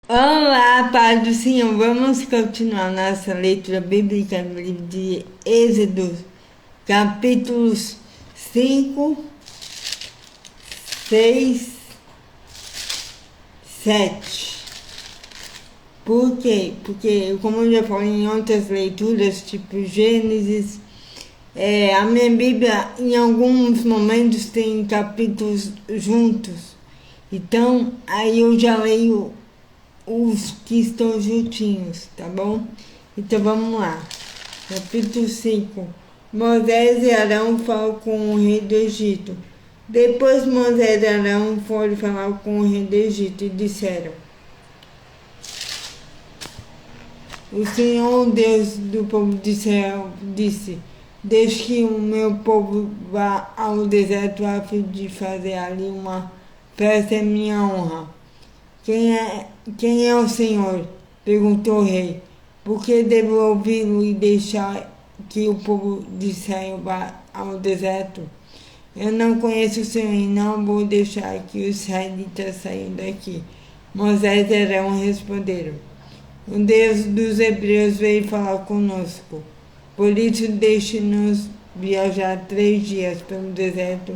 Olá, Pai do Senhor. Vamos continuar nossa leitura bíblica no livro de Êxodo, capítulos 5, 6, 7. Por quê? Porque, como eu já falei em outras leituras, tipo Gênesis, a minha Bíblia, em alguns momentos, tem capítulos juntos. Então, aí eu já leio os que estão juntinhos, tá bom? Então vamos lá. Capítulo 5. Moisés e Arão falam com o rei do Egito. Depois Moisés e Arão foram falar com o rei do Egito e disseram: O Senhor, Deus do povo de Israel, disse: Deixe que o meu povo vá ao deserto a fim de fazer ali uma festa em minha honra. Quem é o Senhor? Perguntou o rei. Por que devo ouvi-lo e deixar que o povo de Israel vá ao deserto? Eu não conheço o Senhor e não vou deixar que os israelitas saiam daqui. Moisés e Arão responderam: O Deus dos Hebreus veio falar conosco. Por isso deixe-nos viajar 3 dias pelo deserto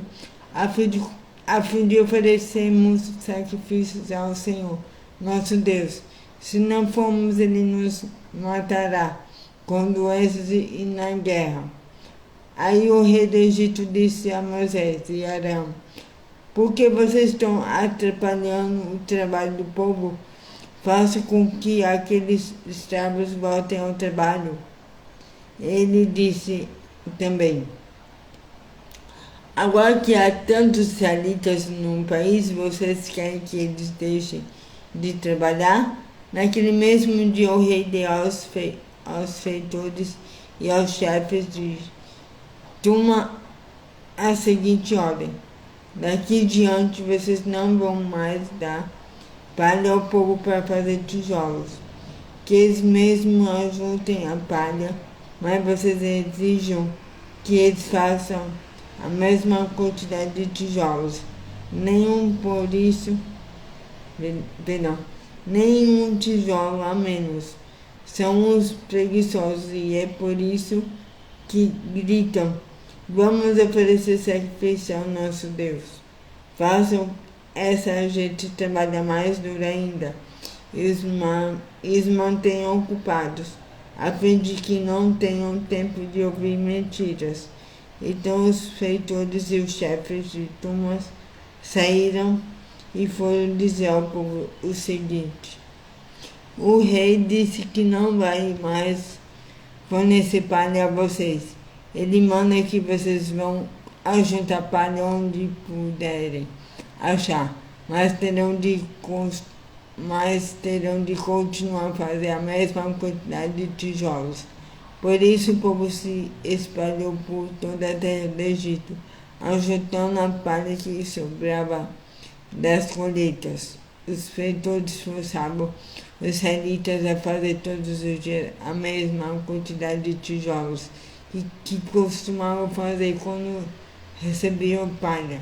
a fim de oferecermos sacrifícios ao Senhor, nosso Deus. Se não formos, Ele nos matará com doenças e na guerra. Aí o rei do Egito disse a Moisés e Arão: Por que vocês estão atrapalhando o trabalho do povo? Faça com que aqueles escravos voltem ao trabalho. Ele disse também: Agora que há tantos israelitas no país, vocês querem que eles deixem de trabalhar? Naquele mesmo dia o rei deu aos feitores e aos chefes de turma a seguinte ordem: Daqui em diante vocês não vão mais dar palha ao povo para fazer tijolos, que eles mesmos ajuntem a palha, mas vocês exijam que eles façam a mesma quantidade de tijolos. Nenhum por isso, perdão, nenhum tijolo a menos. São os preguiçosos e é por isso que gritam: Vamos oferecer sacrifício ao nosso Deus. Façam essa gente trabalhar mais duro ainda e os mantenham ocupados, a fim de que não tenham tempo de ouvir mentiras. Então os feitores e os chefes de turmas saíram e foram dizer ao povo o seguinte: O rei disse que não vai mais fornecer palha a vocês. Ele manda que vocês vão ajuntar palha onde puderem achar, mas terão de continuar a fazer a mesma quantidade de tijolos. Por isso o povo se espalhou por toda a terra do Egito, ajuntando a palha que sobrava das colheitas. Os feitores forçavam os israelitas a fazer todos os dias a mesma quantidade de tijolos que costumavam fazer quando recebiam palha.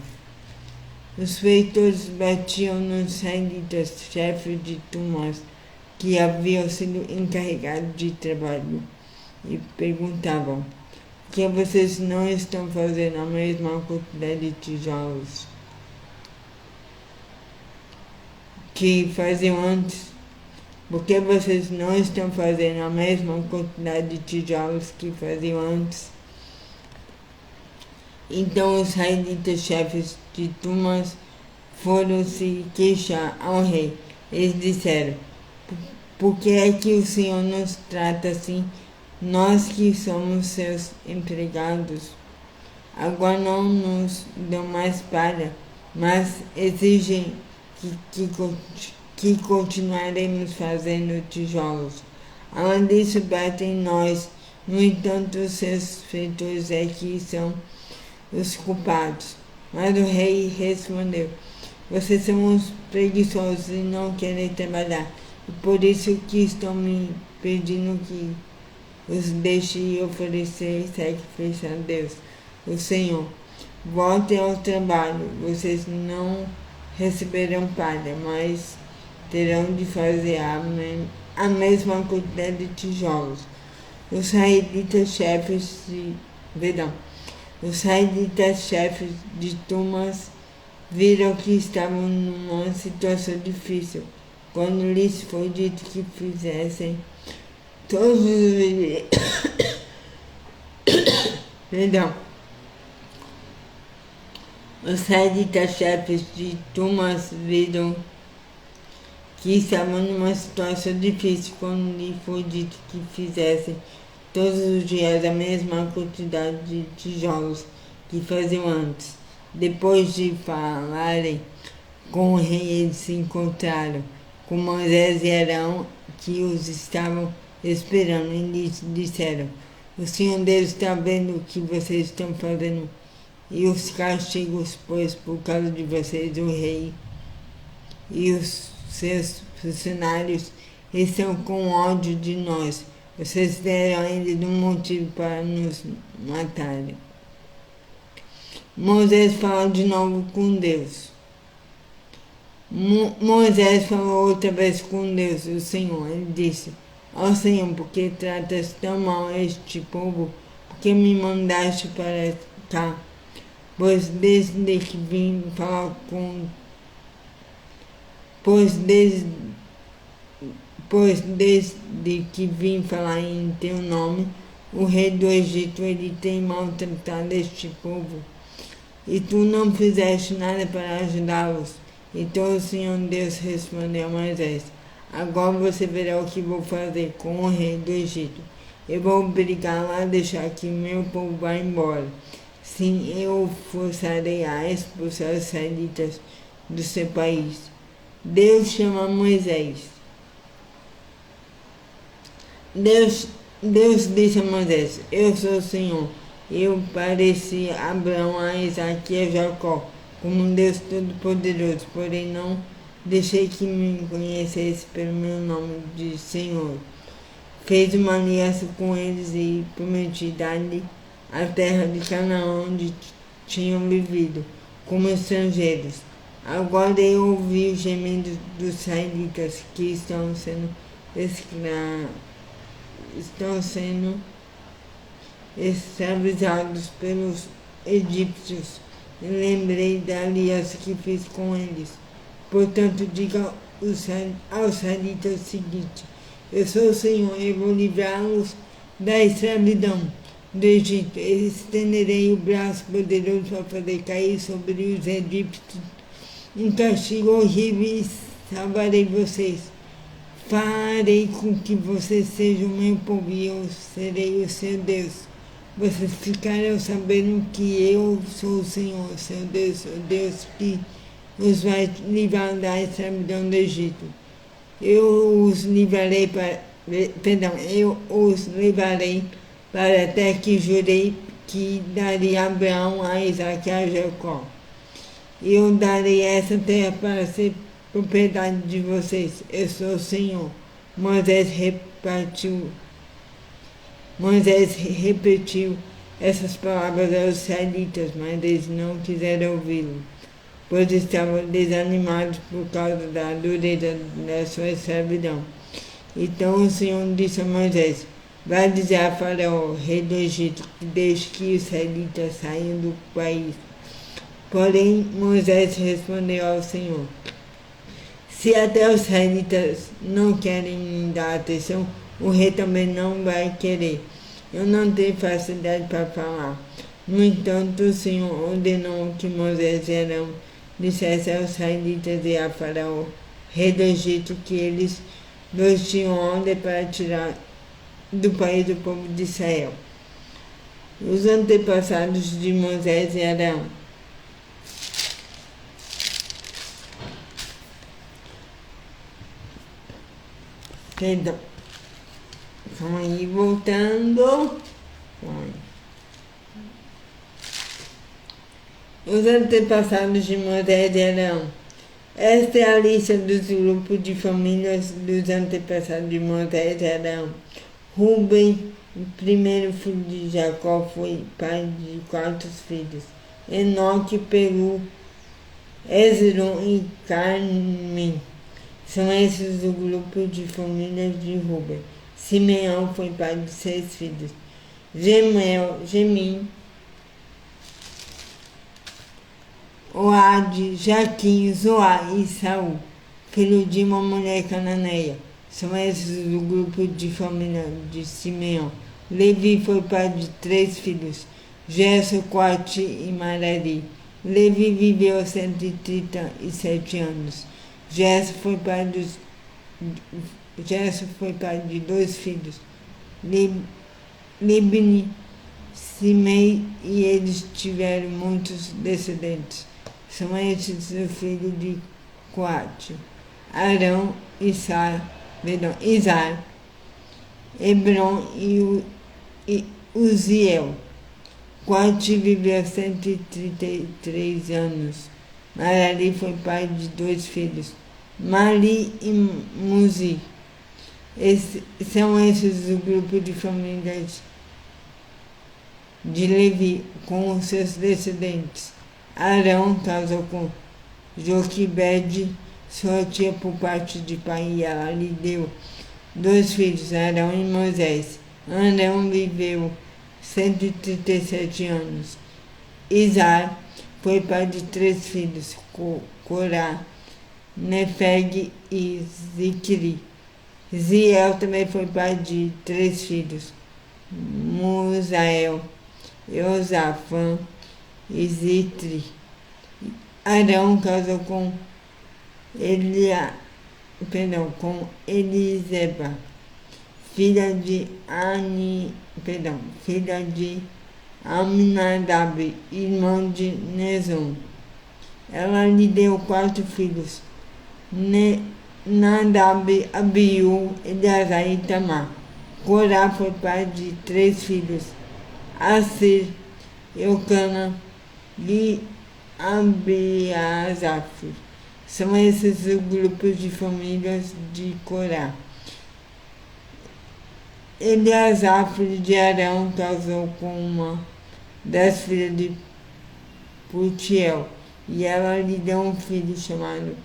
Os feitores batiam nos israelitas, chefes de turmas que haviam sido encarregados de trabalho, e perguntavam: Por que vocês não estão fazendo a mesma quantidade de tijolos que faziam antes? Por que vocês não estão fazendo a mesma quantidade de tijolos que faziam antes? Então os israelitas, chefes de turmas, foram se queixar ao rei. Eles disseram: Por que é que o Senhor nos trata assim, nós que somos seus empregados? Agora não nos dão mais palha, mas exigem que continuaremos fazendo tijolos. Além disso, batem em nós. No entanto, os seus feitores é que são os culpados. Mas o rei respondeu: Vocês são os preguiçosos e não querem trabalhar, e por isso que estão me pedindo que os deixe oferecer sacrifício a Deus, o Senhor. Voltem ao trabalho, vocês não receberão palha, mas terão de fazer a mesma quantidade de tijolos. Os israelitas chefes de turmas viram que estavam numa situação difícil, quando lhes foi dito que fizessem todos perdão. Os israelitas chefes de turmas viram que estavam numa situação difícil quando lhe foi dito que fizessem todos os dias a mesma quantidade de tijolos que faziam antes. Depois de falarem com o rei, eles se encontraram com Moisés e Arão, que os estavam esperando, e lhes disseram: o Senhor Deus está vendo o que vocês estão fazendo e os castigos, pois por causa de vocês o rei e os seus funcionários estão com ódio de nós. Vocês deram a eles um motivo para nos matarem. Moisés falou de novo com Deus. Moisés falou outra vez com Deus, o Senhor. Ele disse: ó Senhor, por que tratas tão mal este povo? Por que me mandaste para cá? Pois desde que vim falar em teu nome, o rei do Egito, ele tem maltratado este povo, e tu não fizeste nada para ajudá-los. Então o Senhor Deus respondeu a Moisés: agora você verá o que vou fazer com o rei do Egito. Eu vou obrigá-lo a deixar que meu povo vá embora. Sim, eu o forçarei a expulsar os israelitas do seu país. Deus chama Moisés. Deus disse a Moisés: eu sou o Senhor. Eu pareci a Abraão, a Isaque e a Jacó como um Deus Todo-Poderoso, porém não deixei que me conhecesse pelo meu nome de Senhor. Fez uma aliança com eles e prometi dar-lhe a terra de Canaã, onde tinham vivido como estrangeiros. Agora eu ouvi os gemidos dos israelitas que estão sendo escravizados pelos egípcios, e lembrei da aliança que fiz com eles. Portanto, diga aos israelitas o seguinte: eu sou o Senhor, eu vou livrá-los da escravidão do Egito. Estenderei o braço poderoso para fazer cair sobre os egípcios um castigo horrível e salvarei vocês. Farei com que vocês sejam o meu povo e eu serei o seu Deus. Vocês ficarão sabendo que eu sou o Senhor, seu Deus, o Deus que os vai livrar da escravidão do Egito. Eu os livrarei para a terra que jurei que daria a Abraão, a Isaque e a Jacó. Eu darei essa terra para ser propriedade de vocês. Eu sou o Senhor. Moisés repetiu essas palavras aos israelitas, mas eles não quiseram ouvi-lo, pois estavam desanimados por causa da dureza da sua escravidão. Então o Senhor disse a Moisés: vai dizer a Faraó, rei do Egito, que deixe que os israelitas saiam do país. Porém, Moisés respondeu ao Senhor: se até os israelitas não querem me dar atenção, o rei também não vai querer. Eu não tenho facilidade para falar. No entanto, o Senhor ordenou que Moisés e Arão dissessem aos israelitas e a Faraó, rei do Egito, que eles dois tinham ordem para tirar do país do povo de Israel. Os antepassados de Moisés e Arão. Perdão. Calma aí, voltando. Os antepassados de Moisés e Arão. Esta é a lista dos grupos de famílias dos antepassados de Moisés e Arão. Rubem, o primeiro filho de Jacó, foi pai de 4 filhos: Enoque, Peru, Hezron e Carmi. São esses o grupo de famílias de Ruben. Simeão foi pai de 6 filhos. Gemim, Oade, Jaquim, Zoá e Saul, filho de uma mulher cananeia. São esses o grupo de família de Simeão. Levi foi pai de 3 filhos, Gerson, Coate e Marari. Levi viveu 137 anos. Gerson foi pai de 2 filhos, Libni, Simei, e eles tiveram muitos descendentes. São estes os filhos de Coate: Arão, Isar, Hebron e Uziel. Coate viveu 133 anos. Marari foi pai de 2 filhos, Mali e Muzi. São esses o grupo de famílias de Levi, com os seus descendentes. Arão casou com Joquebede, sua tia por parte de pai, e ela lhe deu 2 filhos, Arão e Moisés. Arão viveu 137 anos. Isar foi pai de 3 filhos, Corá, Nefeg e Zicri. Ziel também foi pai de 3 filhos, Musael, Eosafã e Zitri. Arão casou com Eliseba, filha de Aminadab, irmão de Nezon. Ela lhe deu 4 filhos, Nadab, Abiú, Eleazar e Tamar. Corá foi pai de 3 filhos, Assir, Eucana e Abiasaf. São esses os grupos de famílias de Corá. Eleazar, filho de Arão, casou com uma das filhas de Putiel, e ela lhe deu um filho chamado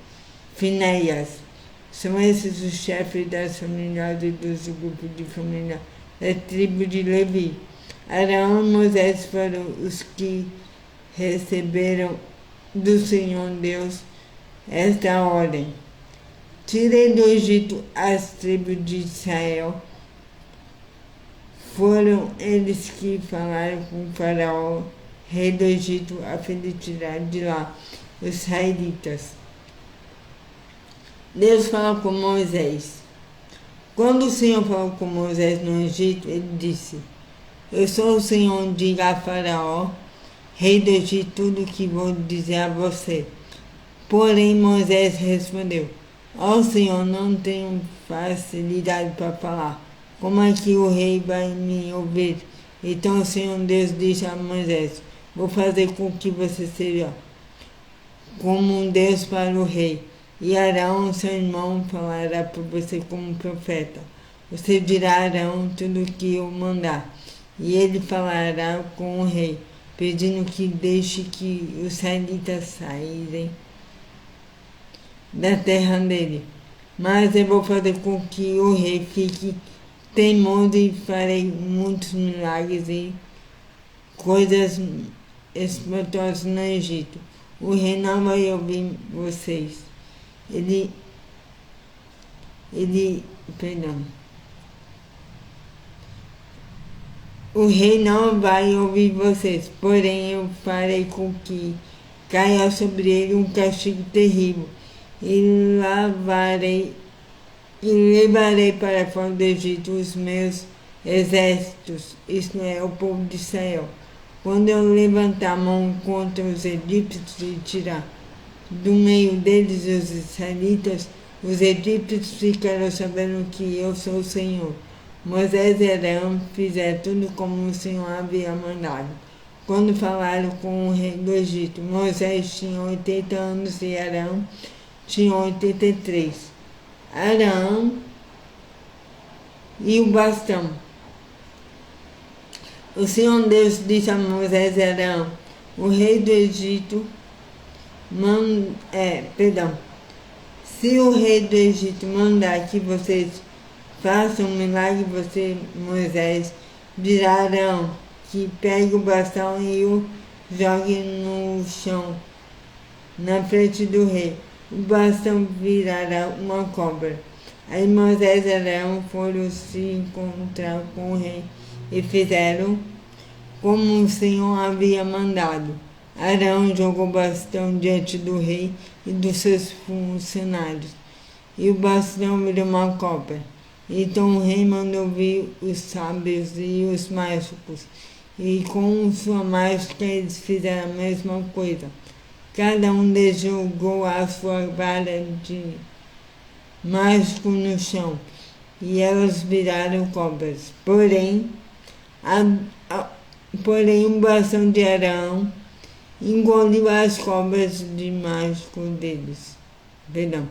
Finéias. São esses os chefes das famílias dos grupos de família da tribo de Levi. Arão e Moisés foram os que receberam do Senhor Deus esta ordem: tirei do Egito as tribos de Israel. Foram eles que falaram com o faraó, rei do Egito, a fim de tirar de lá os israelitas. Deus fala com Moisés. Quando o Senhor falou com Moisés no Egito, ele disse: eu sou o Senhor, diga a faraó, rei do Egito, tudo o que vou dizer a você. Porém Moisés respondeu: ó Senhor, não tenho facilidade para falar. Como é que o rei vai me ouvir? Então o Senhor Deus disse a Moisés: vou fazer com que você seja como um Deus para o rei. E Arão, seu irmão, falará por você como profeta. Você dirá a Arão tudo o que eu mandar. E ele falará com o rei, pedindo que deixe que os israelitas saírem da terra dele. Mas eu vou fazer com que o rei fique teimoso e farei muitos milagres e coisas espantosas no Egito. O rei não vai ouvir vocês. O rei não vai ouvir vocês, porém eu farei com que caia sobre ele um castigo terrível e levarei para fora do Egito os meus exércitos, isto é, o povo de Israel. Quando eu levantar a mão contra os egípcios e tirar do meio deles os israelitas, os egípcios ficarão sabendo que eu sou o Senhor. Moisés e Arão fizeram tudo como o Senhor havia mandado. Quando falaram com o rei do Egito, Moisés tinha 80 anos e Arão tinha 83. Arão e o bastão. O Senhor Deus disse a Moisés e Arão: o rei do Egito Se o rei do Egito mandar que vocês façam um milagre, você, Moisés, dirão que pegue o bastão e o jogue no chão, na frente do rei. O bastão virará uma cobra. Aí Moisés e Arão foram se encontrar com o rei e fizeram como o Senhor havia mandado. Arão jogou o bastão diante do rei e dos seus funcionários, e o bastão virou uma cobra. Então o rei mandou vir os sábios e os mágicos, e com sua mágica eles fizeram a mesma coisa. Cada um deles jogou a sua vara de mágico no chão, e elas viraram cobras. Porém, o bastão de Arão engoliu as cobras de mágico deles. Perdão.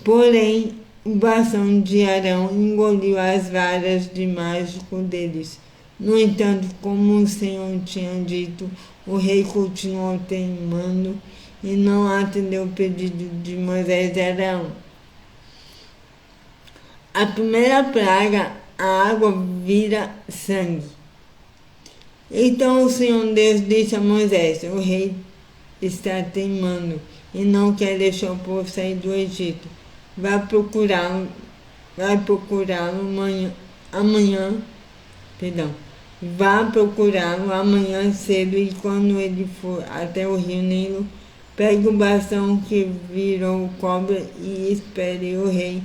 Porém, o bastão de Arão engoliu as varas de mágico deles. No entanto, como o Senhor tinha dito, o rei continuou teimando e não atendeu o pedido de Moisés e Arão. A primeira praga, a água vira sangue. Então o Senhor Deus disse a Moisés: o rei está teimando e não quer deixar o povo sair do Egito. Vai procurá-lo Vá procurá-lo amanhã cedo, e quando ele for até o rio Nilo, pegue o bastão que virou cobra e espere o rei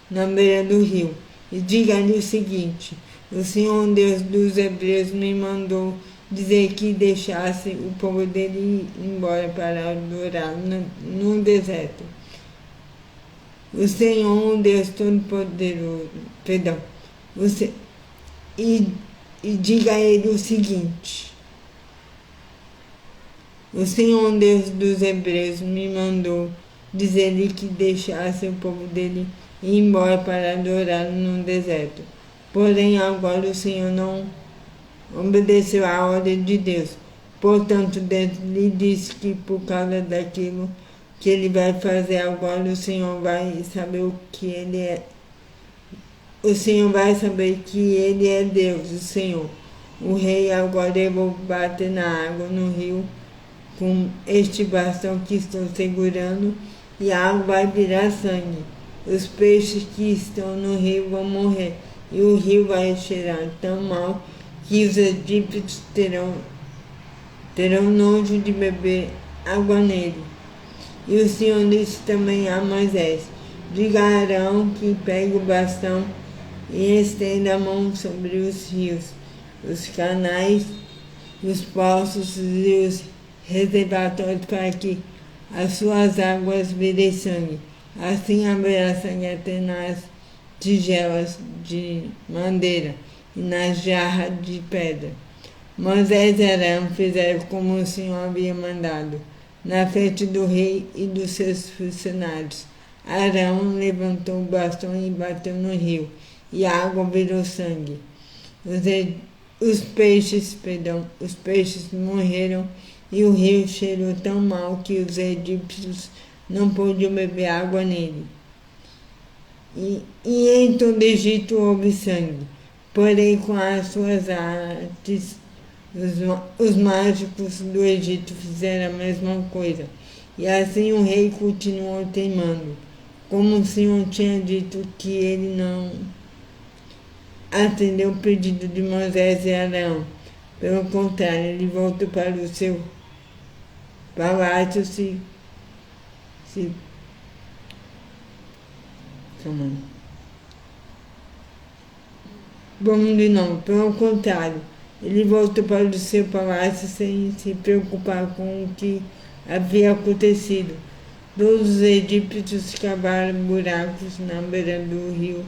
na beira do rio. E diga-lhe o seguinte: o Senhor Deus dos Hebreus me mandou dizer que deixasse o povo dele ir embora para adorá-lo no deserto. O Senhor, o Deus Todo-Poderoso, e diga a ele o seguinte: o Senhor Deus dos Hebreus me mandou dizer-lhe que deixasse o povo dele ir embora para adorá-lo no deserto. Porém, agora o Senhor não obedeceu à ordem de Deus. Portanto, Deus lhe disse que por causa daquilo que ele vai fazer agora, o Senhor vai saber que ele é. O Senhor vai saber que ele é Deus, o Senhor. O rei, agora eu vou bater na água no rio com este bastão que estou segurando, e a água vai virar sangue. Os peixes que estão no rio vão morrer, e o rio vai cheirar tão mal que os egípcios terão nojo de beber água nele. E o Senhor disse também a Moisés: diga a Arão que pegue o bastão e estenda a mão sobre os rios, os canais, os poços e os reservatórios, para que as suas águas virem sangue. Assim haverá sangue até nas tigelas de madeira e nas jarras de pedra. Moisés e Arão fizeram como o Senhor havia mandado, na frente do rei e dos seus funcionários. Arão levantou o bastão e bateu no rio, e a água virou sangue. Os peixes morreram, e o rio cheirou tão mal que os egípcios não podiam beber água nele. E em todo o Egito houve sangue. Porém, com as suas artes, os mágicos do Egito fizeram a mesma coisa. E assim o rei continuou teimando. Como o Senhor tinha dito que ele não atendeu o pedido de Moisés e Arão. Pelo contrário, ele voltou para o seu palácio Vamos de novo. Pelo contrário, ele voltou para o seu palácio sem se preocupar com o que havia acontecido. Todos os egípcios cavaram buracos na beira do rio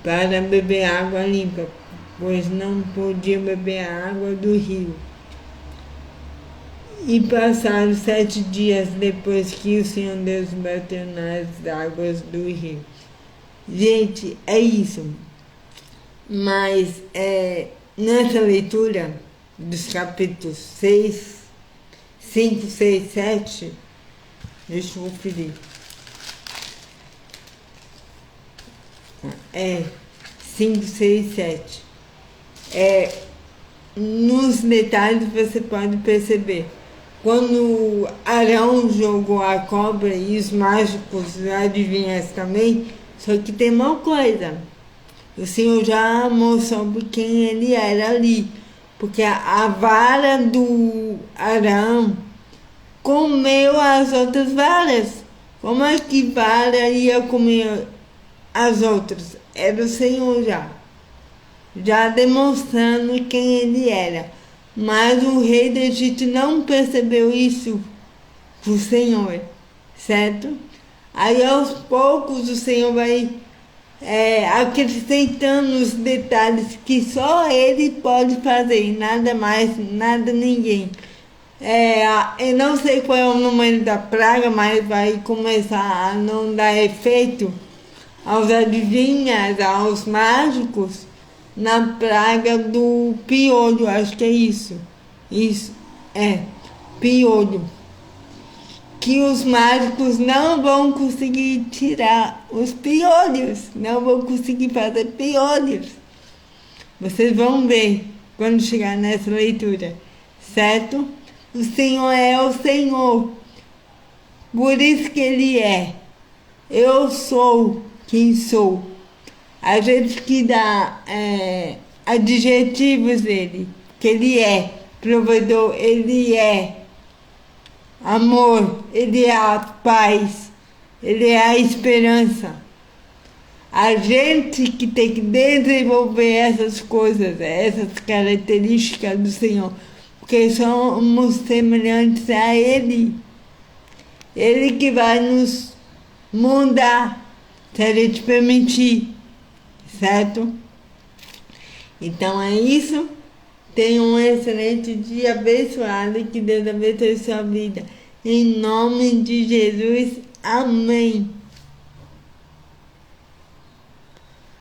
para beber água limpa, pois não podiam beber a água do rio. E passaram 7 dias depois que o Senhor Deus bateu nas águas do rio. Gente, é isso. Mas nessa leitura dos capítulos 5, 6, 7, deixa eu conferir. É 5, 6, 7. Nos detalhes você pode perceber. Quando Arão jogou a cobra e os mágicos adivinhas também, só que tem uma coisa. O Senhor já mostrou quem ele era ali. Porque a vara do Arão comeu as outras varas. Como é que vara ia comer as outras? Era o Senhor já demonstrando quem ele era. Mas o rei do Egito não percebeu isso do Senhor, certo? Aí aos poucos o Senhor vai acrescentando os detalhes que só ele pode fazer, nada mais, nada ninguém. Eu não sei qual é o número da praga, mas vai começar a não dar efeito aos adivinhas, aos mágicos, na praga do piolho, acho que é isso. Isso, piolho. Que os mágicos não vão conseguir tirar os piolhos, não vão conseguir fazer piolhos. Vocês vão ver quando chegar nessa leitura, certo? O Senhor é o Senhor, por isso que Ele é. Eu sou quem sou. A gente que dá adjetivos dele, que Ele é provedor, Ele é amor, Ele é a paz, Ele é a esperança. A gente que tem que desenvolver essas coisas, essas características do Senhor, porque somos semelhantes a Ele. Ele que vai nos mudar, se a gente permitir, certo? Então é isso. Tenha um excelente dia abençoado, que Deus abençoe sua vida. Em nome de Jesus, amém.